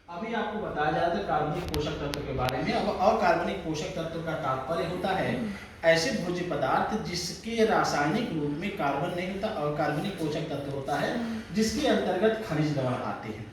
अभी आपको बताया जा रहा था कार्बनिक पोषक तत्व के बारे में। अब अकार्बनिक पोषक तत्व का तात्पर्य होता है ऐसे भोज्य पदार्थ जिसके रासायनिक रूप में कार्बन नहीं होता। अकार्बनिक पोषक तत्व होता है जिसके अंतर्गत खनिज लवण आते हैं।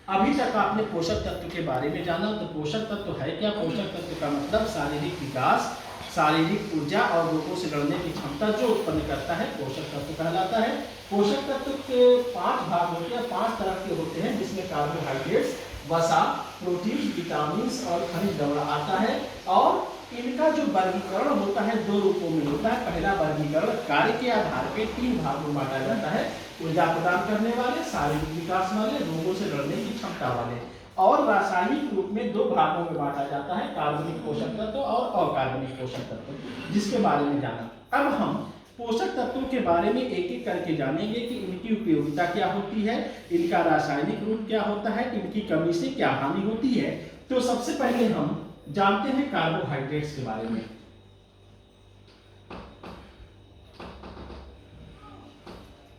अभी तक आपने पोषक तत्व के बारे में जाना, तो पोषक तत्व है क्या? पोषक तत्व का मतलब शारीरिक विकास, शारीरिक ऊर्जा और रोगों से लड़ने की क्षमता जो उत्पन्न करता है पोषक तत्व कहलाता है। पोषक तत्व के 5 भाग होते हैं, 5 तरह के होते हैं, जिसमें कार्बोहाइड्रेट्स, वसा, प्रोटीन, विटामिन और खनिज लवण आता है। और इनका जो वर्गीकरण होता है 2 रूपों में होता है। पहला वर्गीकरण कार्य के आधार पर 3 भागों में बांटा जाता है, ऊर्जा प्रदान करने वाले, शारीरिक विकास वाले, रोगों से लड़ने की क्षमता वाले। और रासायनिक रूप में 2 भागों में बांटा जाता है, कार्बनिक पोषक तत्व और अकार्बनिक पोषक तत्व, जिसके बारे में जाना। अब हम पोषक तत्वों के बारे में एक एक करके जानेंगे कि इनकी उपयोगिता क्या होती है, इनका रासायनिक रूप क्या होता है, इनकी कमी से क्या हानि होती है। तो सबसे पहले हम जानते हैं कार्बोहाइड्रेट्स के बारे में।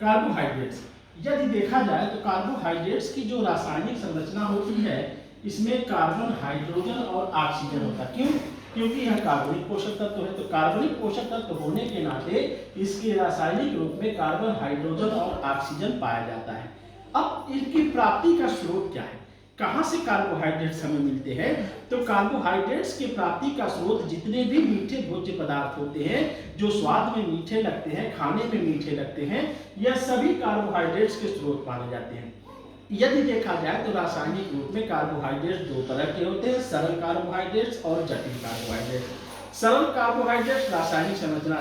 कार्बोहाइड्रेट्स यदि देखा जाए तो कार्बोहाइड्रेट्स की जो रासायनिक संरचना होती है, इसमें कार्बन, हाइड्रोजन और ऑक्सीजन होता है। क्यों? क्योंकि यह कार्बनिक पोषक तत्व है। तो कार्बनिक पोषक तत्व होने के नाते इसके रासायनिक रूप में कार्बन, हाइड्रोजन और ऑक्सीजन पाया जाता है। अब इनकी प्राप्ति का स्रोत क्या है, कहां से कार्बोहाइड्रेट्स हमें मिलते हैं? तो कार्बोहाइड्रेट्स की प्राप्ति का स्रोत जितने भी मीठे भोज्य पदार्थ होते हैं जो स्वाद में मीठे लगते हैं, खाने में मीठे लगते हैं, यह सभी कार्बोहाइड्रेट्स के स्रोत माने जाते हैं। यदि देखा जाए तो रासायनिक रूप में कार्बोहाइड्रेट्स 2 तरह के होते हैं, सरल कार्बोहाइड्रेट्स और जटिल कार्बोहाइड्रेट्स। सरल कार्बोहाइड्रेट रासायनिक संरचना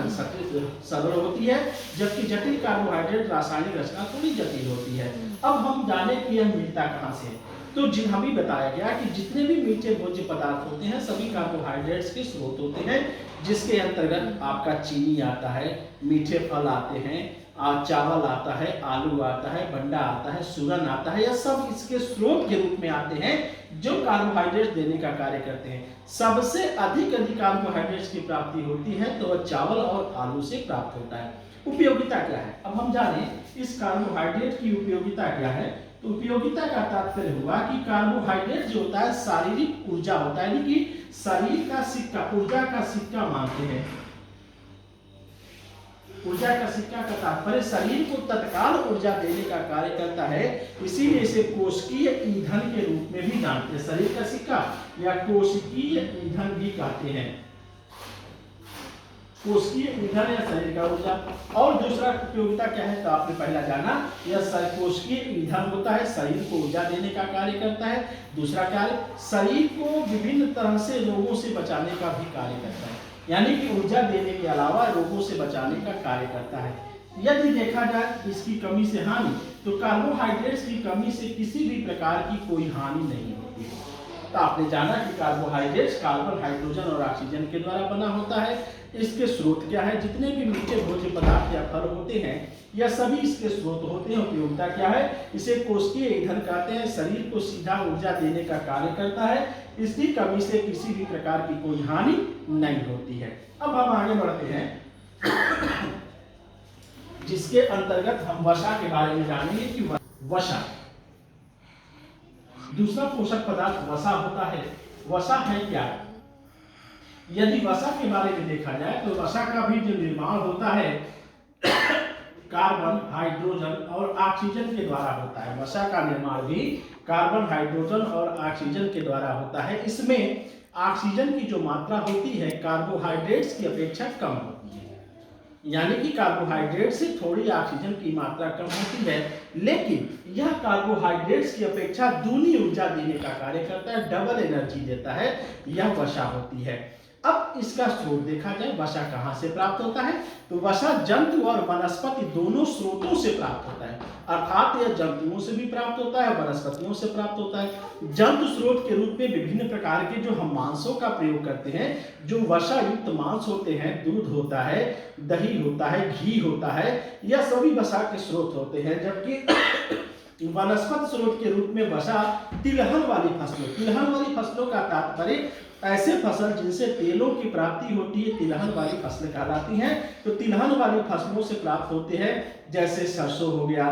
सरल होती है, जबकि जटिल कार्बोहाइड्रेट रासायनिक रचना थोड़ी जटिल होती है। अब हम जाने कि यह मिलता कहां से है। तो हमें बताया गया कि जितने भी मीठे भोज्य पदार्थ होते हैं सभी कार्बोहाइड्रेट्स के स्रोत होते हैं, जिसके अंतर्गत आपका चीनी आता है, मीठे फल आते हैं, चावल आता है, आलू आता है, भंडा आता है, सूरन आता है, यह सब इसके स्रोत के रूप में आते हैं जो कार्बोहाइड्रेट देने का कार्य करते हैं। सबसे अधिक यदि कार्बोहाइड्रेट्स की प्राप्ति होती है तो वह चावल और आलू से प्राप्त होता है। उपयोगिता क्या है? अब हम जाने इस कार्बोहाइड्रेट की उपयोगिता क्या है। तो उपयोगिता का तात्पर्य हुआ कि कार्बोहाइड्रेट जो होता है शारीरिक ऊर्जा होता है, यानी कि शरीर का सिक्का, ऊर्जा का सिक्का मानते हैं। ऊर्जा का सिक्का का तात्पर्य शरीर को तत्काल ऊर्जा देने का कार्य करता है, इसीलिए इसे कोशिकीय ईंधन के रूप में भी जानते हैं। शरीर का सिक्का या कोशिकीय ईंधन भी कहते हैं, कोशिकीय ईंधन या शरीर का ऊर्जा। और दूसरा उपयोगिता क्या है? तो आपने पहला जाना, यह कोशिकीय ईंधन होता है, शरीर को ऊर्जा देने का कार्य करता है। दूसरा कार्य, शरीर को विभिन्न तरह से रोगों से बचाने का भी कार्य करता है, यानी कि ऊर्जा देने के अलावा रोगों से बचाने का कार्य करता है। यदि देखा जाए इसकी कमी से हानि, तो कार्बोहाइड्रेट्स की कमी से किसी भी प्रकार की कोई हानि नहीं होती है। तो आपने जाना कि कार्बोहाइड्रेट्स कार्बन, हाइड्रोजन और ऑक्सीजन के द्वारा बना होता है। इसके स्रोत क्या है? जितने भी मीठे भोज्य पदार्थ या फल होते हैं यह सभी इसके स्रोत होते हैं। उपयोगिता क्या है? इसे कोशिकीय ईंधन कहते हैं, शरीर को सीधा ऊर्जा देने का कार्य करता है, इसकी कमी से किसी भी प्रकार की कोई हानि नहीं होती है। अब हम आगे बढ़ते हैं जिसके अंतर्गत हम वसा के बारे में जानेंगे कि वसा दूसरा पोषक पदार्थ वसा होता है। वसा है क्या? यदि वसा के बारे में देखा जाए तो वसा का भी जो निर्माण होता है कार्बन, हाइड्रोजन और ऑक्सीजन के द्वारा होता है। वसा का निर्माण भी कार्बन, हाइड्रोजन और ऑक्सीजन के द्वारा होता है। इसमें ऑक्सीजन की जो मात्रा होती है कार्बोहाइड्रेट्स की अपेक्षा कम होती है, यानी कि कार्बोहाइड्रेट से थोड़ी ऑक्सीजन की मात्रा कम होती है, लेकिन यह कार्बोहाइड्रेट्स की अपेक्षा दूनी ऊर्जा देने का कार्य करता है, डबल एनर्जी देता है। यह वसा होती है। अब इसका स्रोत देखा जाए, वसा कहां से प्राप्त होता है? तो वसा जंतु और वनस्पति दोनों स्रोतों से प्राप्त होता है, अर्थात यह जंतुओं से भी प्राप्त होता है, वनस्पतियों से प्राप्त होता है। जंतु स्रोत के रूप में विभिन्न प्रकार के जो हम मांसों का प्रयोग करते हैं, जो वसा युक्त मांस होते हैं, दूध होता है, दही होता है, घी होता है, यह सभी वसा के स्रोत होते हैं। जबकि वनस्पति स्रोत के रूप में वसा तिलहन वाली फसलों, तिलहन वाली फसलों का तात्पर्य ऐसे फसल जिनसे तेलों की प्राप्ति होती है, तिलहन वाली फसलें कहलाती हैं। तो तिलहन वाली फसलों से प्राप्त होते हैं, जैसे सरसों हो गया,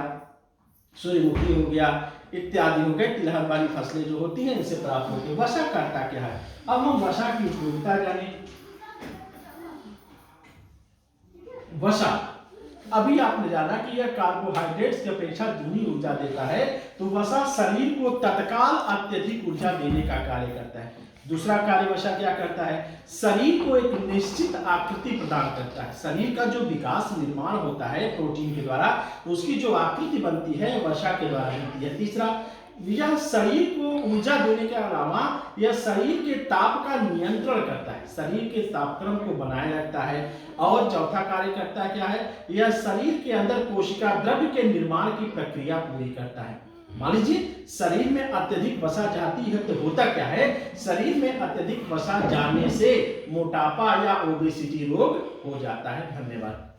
सूर्यमुखी हो गया, इत्यादि हो गए, तिलहन वाली फसलें जो होती हैं इनसे प्राप्त होती है। वसा करता क्या है? अब हम वसा की उपयोगिता जाने। वसा, अभी आपने जाना कि यह कार्बोहाइड्रेट्स की अपेक्षा दूनी ऊर्जा देता है, तो वसा शरीर को तत्काल अत्यधिक ऊर्जा देने का कार्य करता है। दूसरा कार्य वसा क्या करता है? शरीर को एक निश्चित आकृति प्रदान करता है। शरीर का जो विकास निर्माण होता है प्रोटीन के द्वारा, उसकी जो आकृति बनती है वसा के द्वारा बनती है। तीसरा, यह शरीर को ऊर्जा देने के अलावा यह शरीर के ताप का नियंत्रण करता है, शरीर के तापक्रम को बनाए रखता है। और चौथा कार्य करता है क्या है? यह शरीर के अंदर कोशिका द्रव्य के निर्माण की प्रक्रिया पूरी करता है। मान लीजिए शरीर में अत्यधिक वसा जाती है तो होता क्या है? शरीर में अत्यधिक वसा जाने से मोटापा या ओबेसिटी रोग हो जाता है। धन्यवाद।